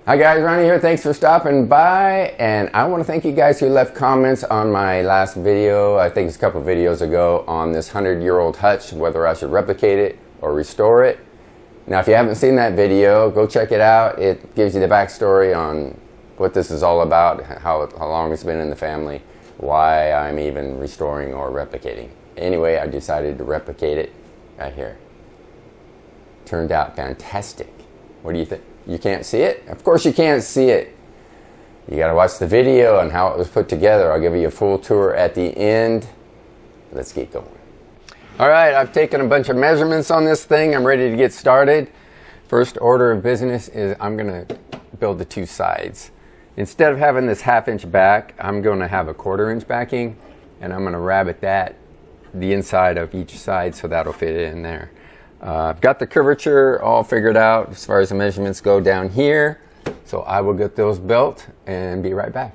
Hi guys, Ronnie here. Thanks for stopping by, and I want to thank you guys who left comments on my last video. I think it's a couple videos ago on this 100-year-old hutch, whether I should replicate it or restore it. Now, if you haven't seen that video, go check it out. It gives you the backstory on what this is all about, how long it's been in the family, why I'm even restoring or replicating. Anyway, I decided to replicate it right here. Turned out fantastic. What do you think? You can't see it? Of course you can't see it. You gotta watch the video on how it was put together. I'll give you a full tour at the end. Let's get going. All right, I've taken a bunch of measurements on this thing. I'm ready to get started. First order of business is I'm gonna build the two sides. Instead of having this 1/2 inch back, I'm gonna have a 1/4 inch backing, and I'm gonna rabbet the inside of each side so that'll fit in there. I've got the curvature all figured out as far as the measurements go down here, so I will get those built and be right back.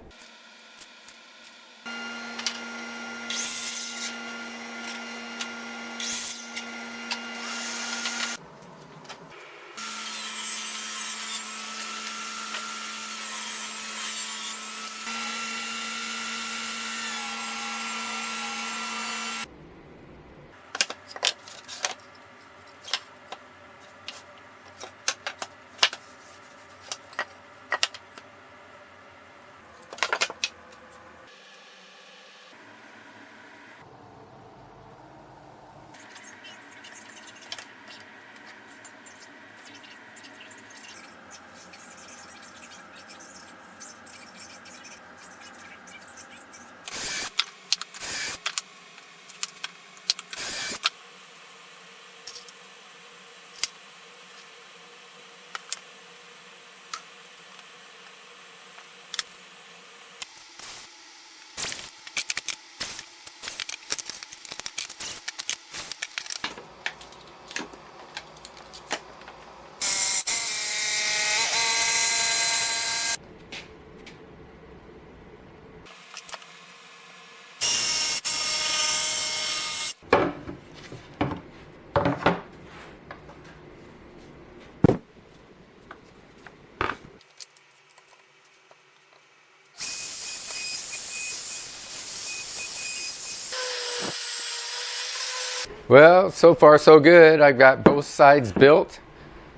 Well, so far so good. I've got both sides built,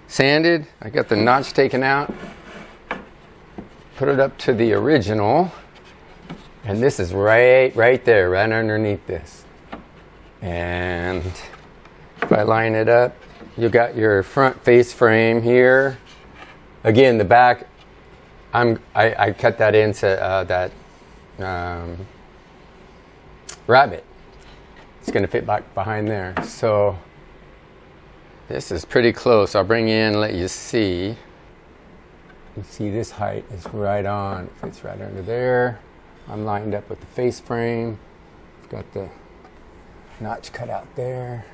sanded. I got the notch taken out, put it up to the original, and this is right there, right underneath this. And if I line it up, you got your front face frame here. Again, the back, I cut that into that rabbet. It's going to fit back behind there. So this is pretty close. I'll bring you in and let you see. You see this height is right on. It fits right under there. I'm lined up with the face frame. I've got the notch cut out there.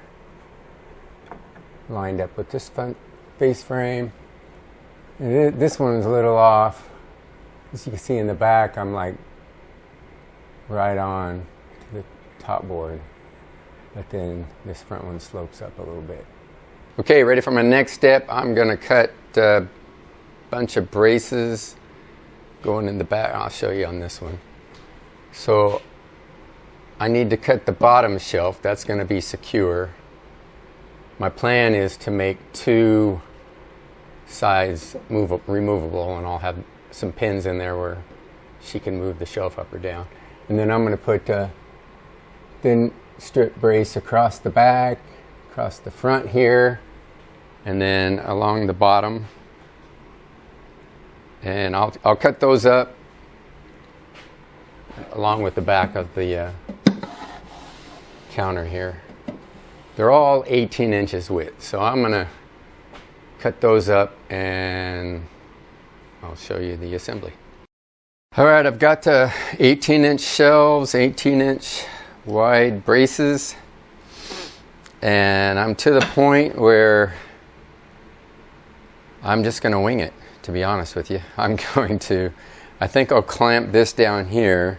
Lined up with this front face frame. And this one's a little off. As you can see in the back, I'm like right on to the top board. But then this front one slopes up a little bit. Okay, ready for my next step. I'm gonna cut a bunch of braces going in the back. I'll show you on this one. So I need to cut the bottom shelf. That's gonna be secure. My plan is to make two sides removable, and I'll have some pins in there where she can move the shelf up or down. And then I'm gonna put thin strip brace across the back, across the front here, and then along the bottom. And I'll cut those up along with the back of the counter here. They're all 18 inches width, so I'm gonna cut those up and I'll show you the assembly. All right, I've got 18-inch shelves, 18-inch wide braces, and I'm to the point where I'm just going to wing it, to be honest with you. I think I'll clamp this down here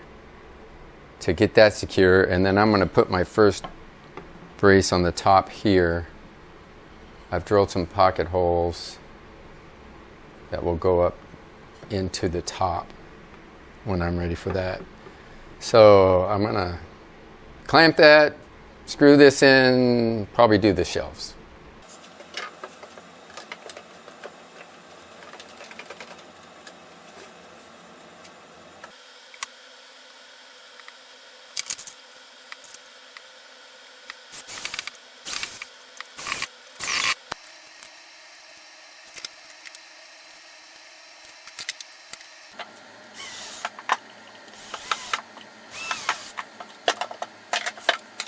to get that secure, and then I'm going to put my first brace on the top here. I've drilled some pocket holes that will go up into the top when I'm ready for that. So I'm gonna clamp that, screw this in, probably do the shelves.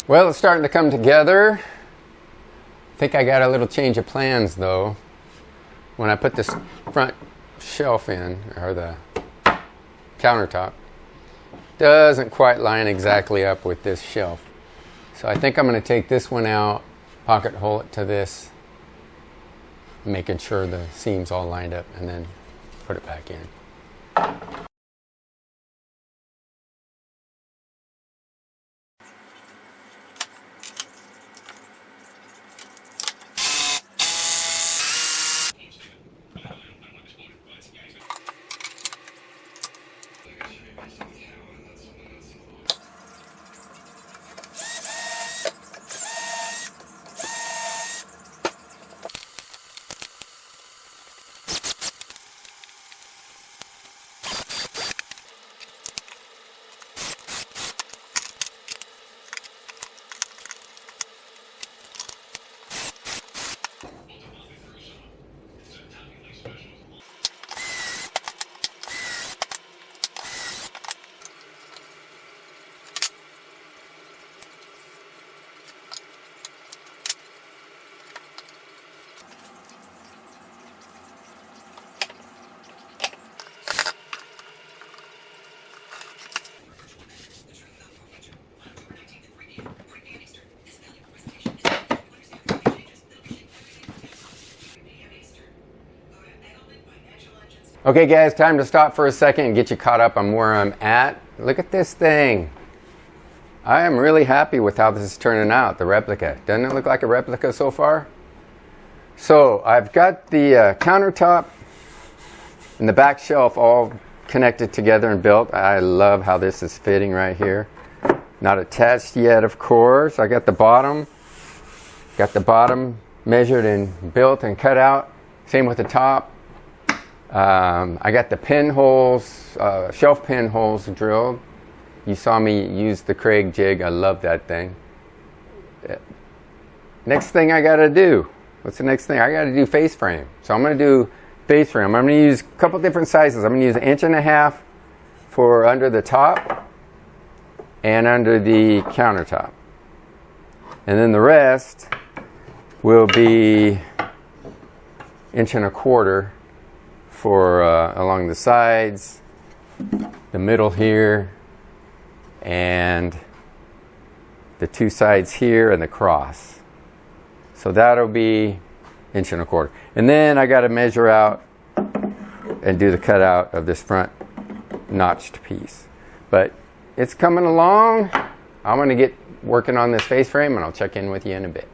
Well, it's starting to come together. I think I got a little change of plans though. When I put this front shelf in, or the countertop, doesn't quite line exactly up with this shelf. So I think I'm going to take this one out, pocket hole it to this, making sure the seams all lined up, and then put it back in. Okay guys, time to stop for a second and get you caught up on where I'm at. Look at this thing. I am really happy with how this is turning out, the replica. Doesn't it look like a replica so far? So I've got the countertop and the back shelf all connected together and built. I love how this is fitting right here. Not attached yet, of course. I got the bottom measured and built and cut out. Same with the top. I got the pinholes, shelf pinholes drilled. You saw me use the Craig jig. I love that thing. Next thing I got to do. What's the next thing? I got to do face frame. So I'm going to do face frame. I'm going to use a couple different sizes. I'm going to use 1.5 inch for under the top and under the countertop. And then the rest will be 1.25 inch for along the sides, the middle here, and the two sides here and the cross. So that'll be 1.25 inch. And then I got to measure out and do the cutout of this front notched piece. But it's coming along. I'm going to get working on this face frame and I'll check in with you in a bit.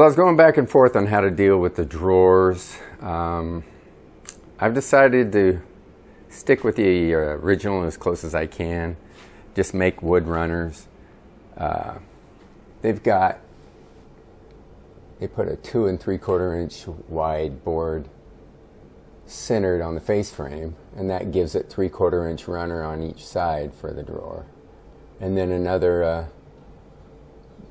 Well, I was going back and forth on how to deal with the drawers. I've decided to stick with the original as close as I can. Just make wood runners. They put a 2 3/4 inch wide board centered on the face frame, and that gives it 3/4 inch runner on each side for the drawer, and then another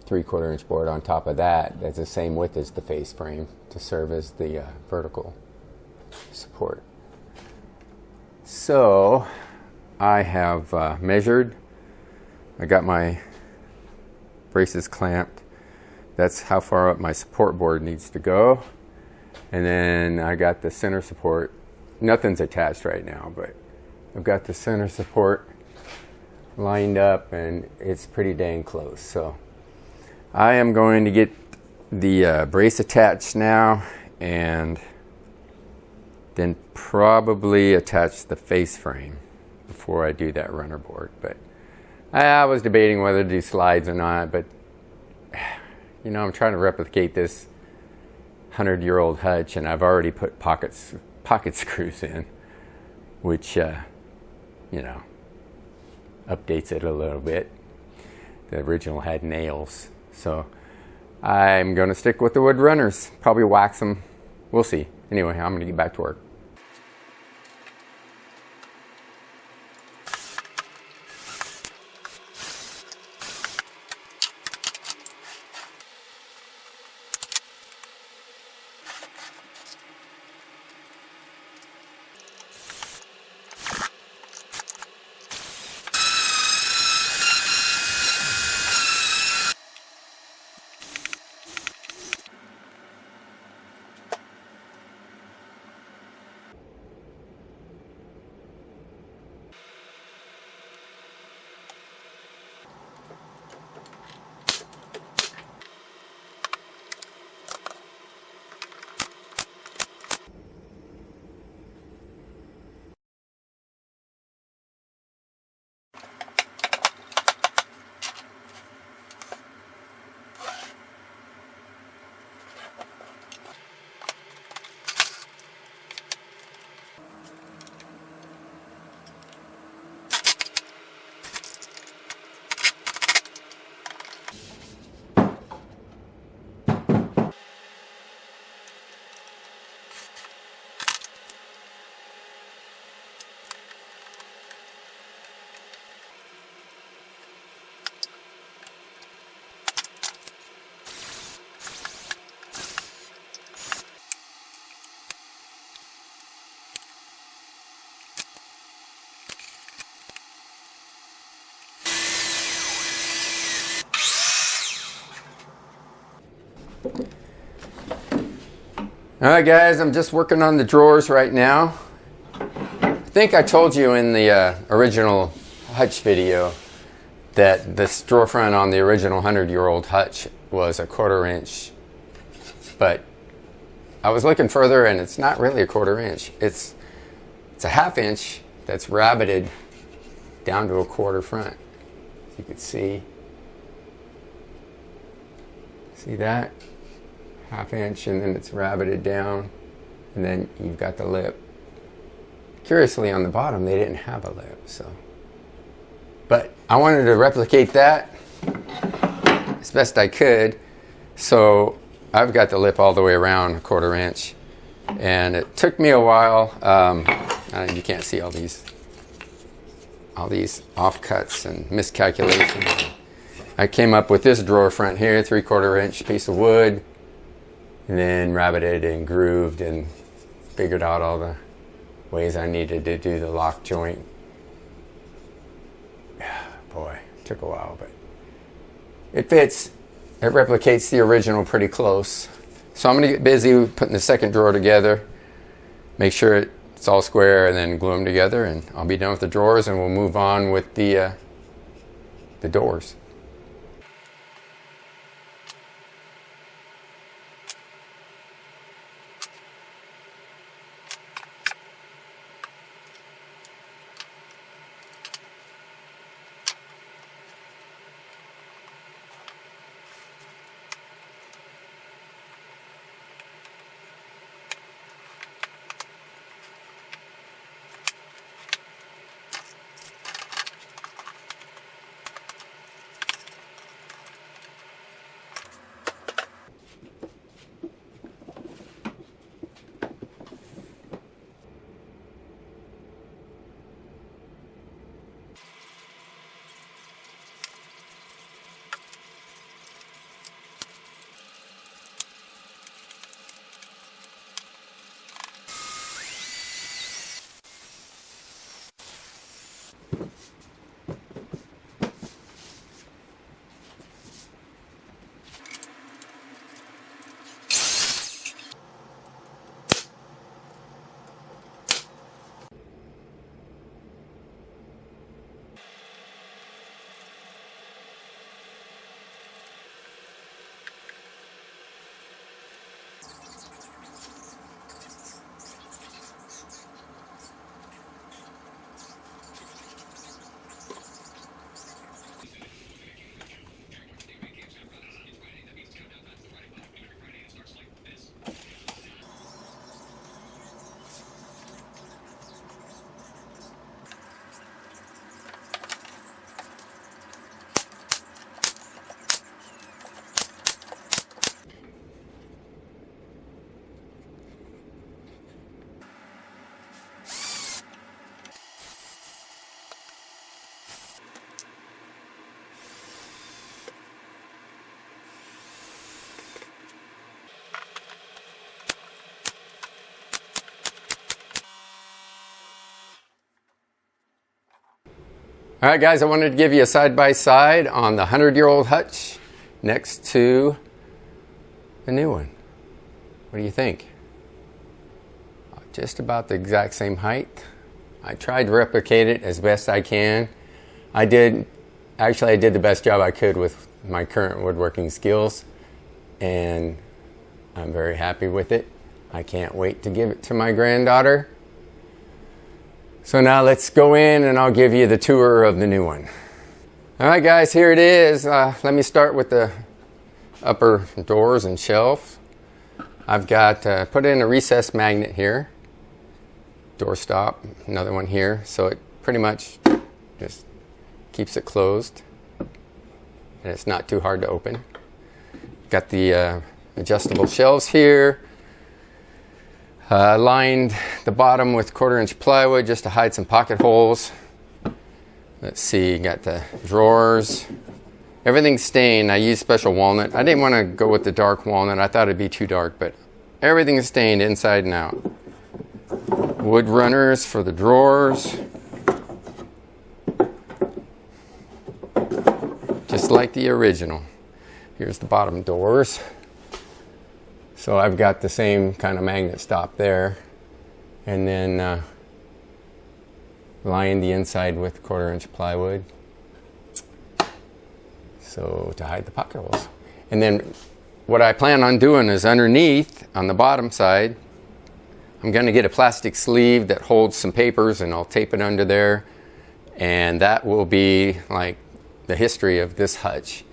3/4 inch board on top of that that's the same width as the face frame to serve as the vertical support. So I have measured. I got my braces clamped. That's how far up my support board needs to go. And then I got the center support. Nothing's attached right now, but I've got the center support lined up and it's pretty dang close. So I am going to get the brace attached now and then probably attach the face frame before I do that runner board. But I was debating whether to do slides or not, but you know, I'm trying to replicate this 100-year-old Hutch, and I've already put pocket screws in, which you know, updates it a little bit. The original had nails, so I'm going to stick with the wood runners. Probably wax them. We'll see. Anyway, I'm going to get back to work. Alright guys, I'm just working on the drawers right now. I think I told you in the original Hutch video that this drawer front on the original 100-year-old Hutch was a 1/4 inch, but I was looking further and it's not really a 1/4 inch. It's a 1/2 inch that's rabbeted down to a 1/4 front. You can see that? 1/2 inch, and then it's rabbeted down, and then you've got the lip. Curiously, on the bottom they didn't have a lip, so. But I wanted to replicate that as best I could, so I've got the lip all the way around a 1/4 inch, and it took me a while. You can't see all these offcuts and miscalculations. I came up with this drawer front here, 3/4 inch piece of wood, and then rabbeted and grooved and figured out all the ways I needed to do the lock joint. Boy, it took a while, but it fits. It replicates the original pretty close. So I'm going to get busy putting the second drawer together, make sure it's all square, and then glue them together, and I'll be done with the drawers, and we'll move on with the doors. All right, guys, I wanted to give you a side-by-side on the 100-year-old Hutch next to the new one. What do you think? Just about the exact same height. I tried to replicate it as best I can. I did the best job I could with my current woodworking skills, and I'm very happy with it. I can't wait to give it to my granddaughter. So now let's go in and I'll give you the tour of the new one. All right, guys, here it is. Let me start with the upper doors and shelf. I've got put in a recessed magnet here. Door stop, another one here. So it pretty much just keeps it closed. And it's not too hard to open. Got the adjustable shelves here. Lined the bottom with 1/4-inch plywood just to hide some pocket holes. Let's see, got the drawers. Everything's stained. I used special walnut. I didn't want to go with the dark walnut. I thought it'd be too dark, but everything is stained inside and out. Wood runners for the drawers. Just like the original. Here's the bottom doors. So I've got the same kind of magnet stop there. And then lined the inside with 1/4-inch plywood. So to hide the pocket holes. And then what I plan on doing is underneath, on the bottom side, I'm going to get a plastic sleeve that holds some papers, and I'll tape it under there. And that will be like the history of this Hutch.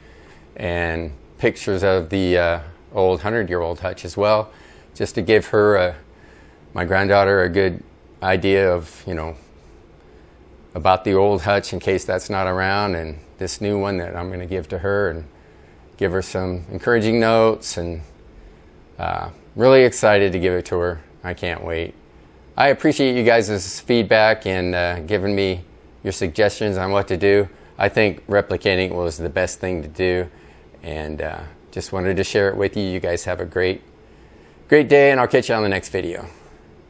And pictures of the old 100-year-old Hutch as well, just to give her, my granddaughter, a good idea of, you know, about the old Hutch in case that's not around, and this new one that I'm going to give to her, and give her some encouraging notes, and really excited to give it to her. I can't wait. I appreciate you guys' feedback and giving me your suggestions on what to do. I think replicating was the best thing to do, and just wanted to share it with you. You guys have a great day, and I'll catch you on the next video.